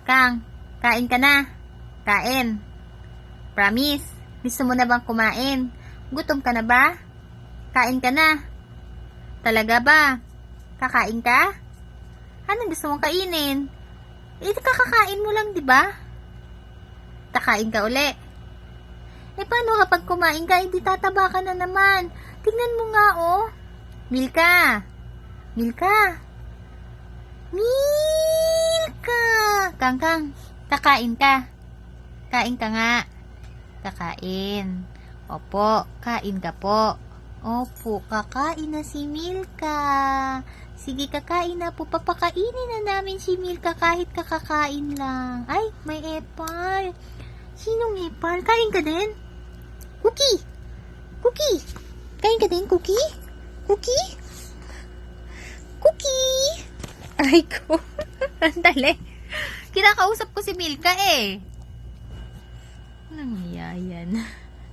Kang, kain ka na. Kain. Promise, gusto mo na bang kumain? Gutom ka na ba? Kain ka na. Talaga ba? Kakain ka? Anong gusto mong kainin? Kakakain mo lang, di ba? Kakain ka uli. Paano kapag kumain ka, hindi tataba ka na naman? Tingnan mo nga, oh. Milka! Milka! Milka! Kang, kakain ka. Kain ka nga. Kakain. Opo, kain ka po. Opo, kakain na si Milka. Sige, kakain na po. Papakainin na namin si Milka kahit kakakain lang. Ay, may epal. Sinong epal? Kain ka din? Cookie! Cookie! Kain ka din, Cookie? Cookie? Cookie! Ay ko. Andali. Kinakausap ko si Milka eh. Anong yan?